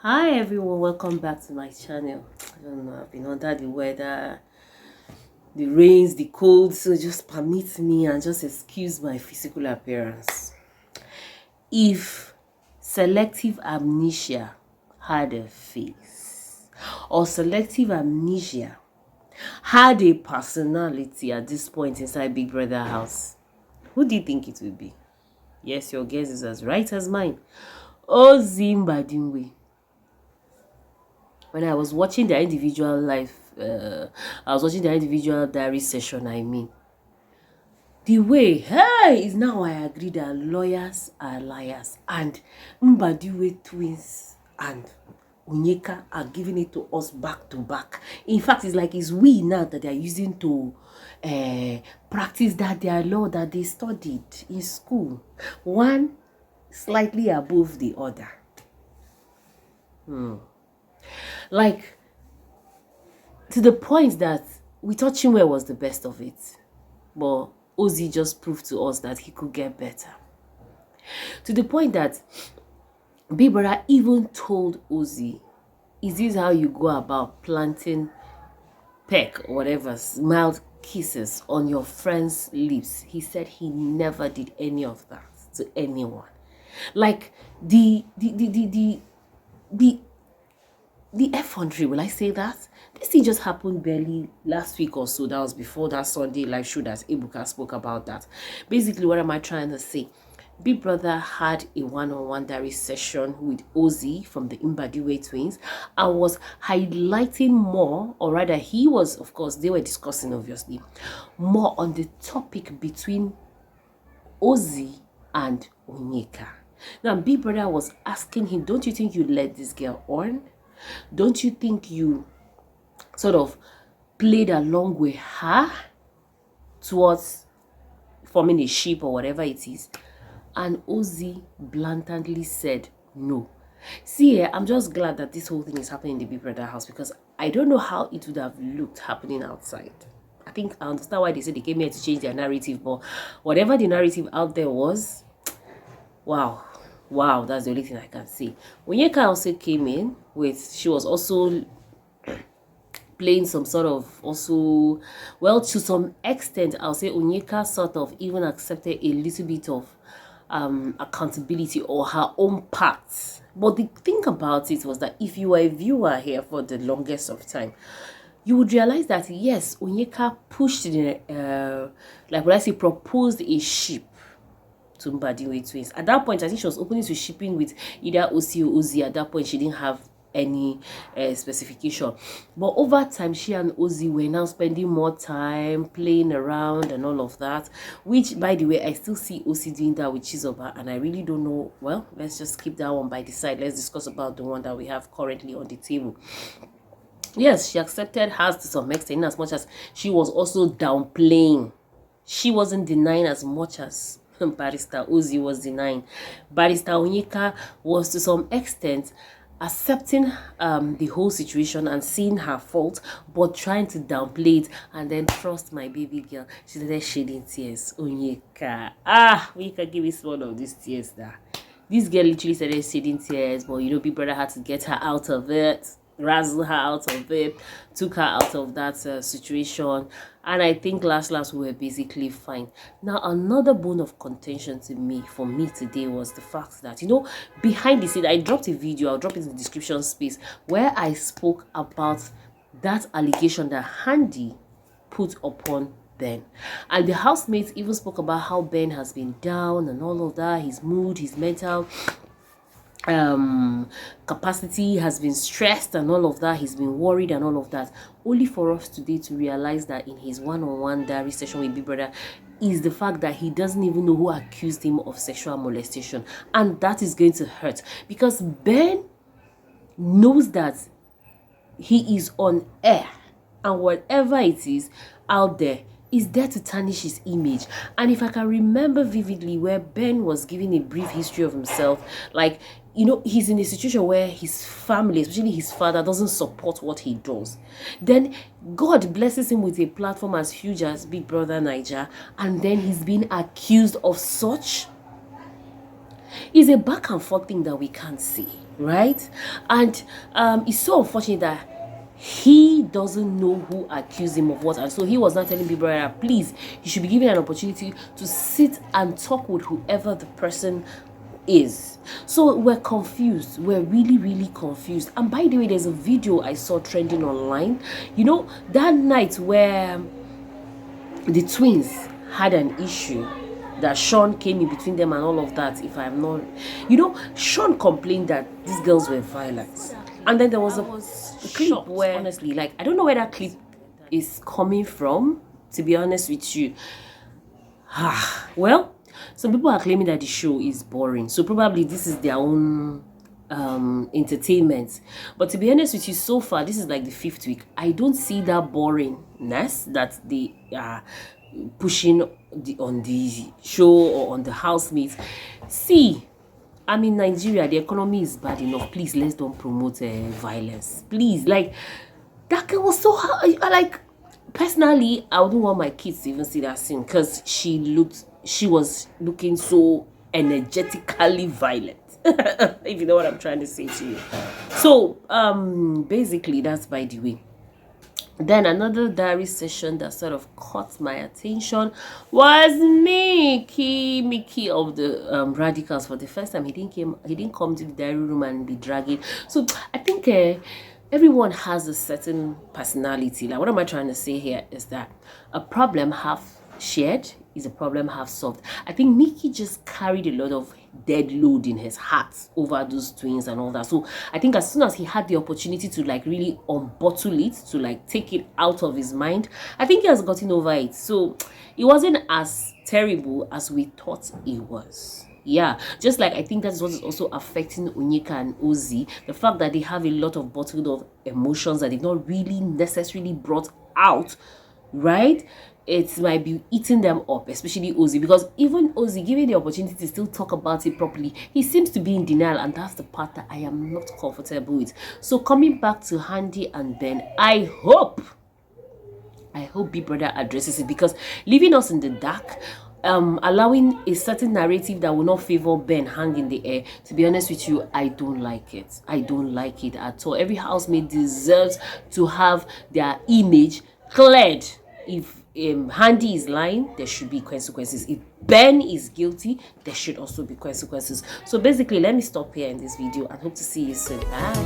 Hi everyone, welcome back to my channel. I don't know, I've been under the weather, the rains, the cold, so just permit me and just excuse my physical appearance. If selective amnesia had a face, or selective amnesia had a personality at this point inside Big Brother house, who do you think it would be? Yes, your guess is as right as mine. Ozimbadinwe. When I was watching their individual life, I was watching their individual diary session, I mean. The way, hey, is now I agree that lawyers are liars. And Mbadiwe twins and Onyeka are giving it to us back to back. In fact, it's like it's we now that they're using to practice that their law that they studied in school. One slightly above the other. Like, to the point that we thought Chinwe was the best of it. But Ozzy just proved to us that he could get better. To the point that Big Brother even told Ozzy, is this how you go about planting peck or whatever, mild kisses on your friend's lips? He said he never did any of that to anyone. Like the effrontery, will I say that? This thing just happened barely last week or so. That was before that Sunday live show that Ebuka spoke about that. Basically, what am I trying to say? Big Brother had a one-on-one diary session with Ozzy from the Mbadiwe twins and was highlighting more, or rather he was, of course, they were discussing obviously, more on the topic between Ozzy and Onyeka. Now, Big Brother was asking him, don't you think you led this girl on? Don't you think you sort of played along with her towards forming a ship or whatever it is? And Ozzy blatantly said no. See, I'm just glad that this whole thing is happening in the Big Brother house, because I don't know how it would have looked happening outside. I think I understand why they said they came here to change their narrative, but whatever the narrative out there was, wow, that's the only thing I can say. Onyeka also came in with, she was also playing some sort of also, well, to some extent, I'll say Onyeka sort of even accepted a little bit of accountability or her own parts. But the thing about it was that if you were a viewer here for the longest of time, you would realize that yes, Onyeka pushed the, like what I say, proposed a ship to Mbadiwe twins. At that point, I think she was opening to shipping with either Osi or Ozzy. At that point, she didn't have any specification. But over time, she and Ozzy were now spending more time playing around and all of that. Which, by the way, I still see Ozzy doing that with Chizoba. And I really don't know. Well, let's just keep that one by the side. Let's discuss about the one that we have currently on the table. Yes, she accepted hers to some extent, as much as she was also downplaying. She wasn't denying as much as Barrister Ozzy was denying. Barrister Onyeka was to some extent accepting the whole situation and seeing her fault, but trying to downplay it. And then, trust my baby girl, she started shedding tears. Onyeka, Onyeka, give us one of these tears there. This girl literally started shedding tears, but you know, Big Brother had to get her out of it, razzle her out of it, took her out of that situation, and I think last we were basically fine. Now, another bone of contention for me today was the fact that, you know, behind the scene, I dropped a video, I'll drop it in the description space, where I spoke about that allegation that Handi put upon Ben. And the housemates even spoke about how Ben has been down and all of that, his mood, his mental capacity has been stressed and all of that, he's been worried and all of that, only for us today to realize that in his one-on-one diary session with Big Brother is the fact that he doesn't even know who accused him of sexual molestation. And that is going to hurt, because Ben knows that he is on air, and whatever it is out there is there to tarnish his image. And if I can remember vividly, where Ben was giving a brief history of himself, like, you know, he's in a situation where his family, especially his father, doesn't support what he does. Then God blesses him with a platform as huge as Big Brother Niger, and then he's being accused of such. It's a back and forth thing that we can't see. right? And it's so unfortunate that he doesn't know who accused him of what, and so he was not telling people that please, you should be given an opportunity to sit and talk with whoever the person is. So we're confused. We're really confused. And by the way, there's a video I saw trending online. You know, that night where the twins had an issue, that Sean came in between them and all of that. If I'm not, you know, Sean complained that these girls were violent, and then there was a clip where, honestly, like, I don't know where that clip is coming from, to be honest with you. Well, some people are claiming that the show is boring, so probably this is their own entertainment. But to be honest with you, so far this is like the 5th week. I don't see that boringness that they are pushing on the show or on the housemates. See, I'm in Nigeria, the economy is bad enough. Please, let's don't promote violence, please. Like, that girl was so hard. Like, personally, I wouldn't want my kids to even see that scene, because she was looking so energetically violent. If you know what I'm trying to say to you. So basically, that's by the way. Then another diary session that sort of caught my attention was Mickey of the Radicals. For the first time, he didn't come to the diary room and be dragging. So I think everyone has a certain personality. Like, what am I trying to say here is that a problem half shared is a problem half solved. I think Mickey just carried a lot of dead load in his heart over those twins and all that. So I think as soon as he had the opportunity to like really unbottle it, to like take it out of his mind, I think he has gotten over it. So it wasn't as terrible as we thought it was. Yeah, just like I think that's what is also affecting Onyeka and Ozzy, the fact that they have a lot of bottled up emotions that they've not really necessarily brought out, right? It might be eating them up, especially Ozzy, because even Ozzy, given the opportunity to still talk about it properly, he seems to be in denial, and that's the part that I am not comfortable with. So coming back to Handi and Ben, I hope Big Brother addresses it, because leaving us in the dark, allowing a certain narrative that will not favor Ben hang in the air, to be honest with you, I don't like it. I don't like it at all. Every housemate deserves to have their image cleared. If Handi is lying, there should be consequences. If Ben is guilty, there should also be consequences. So basically, let me stop here in this video and hope to see you soon. Bye.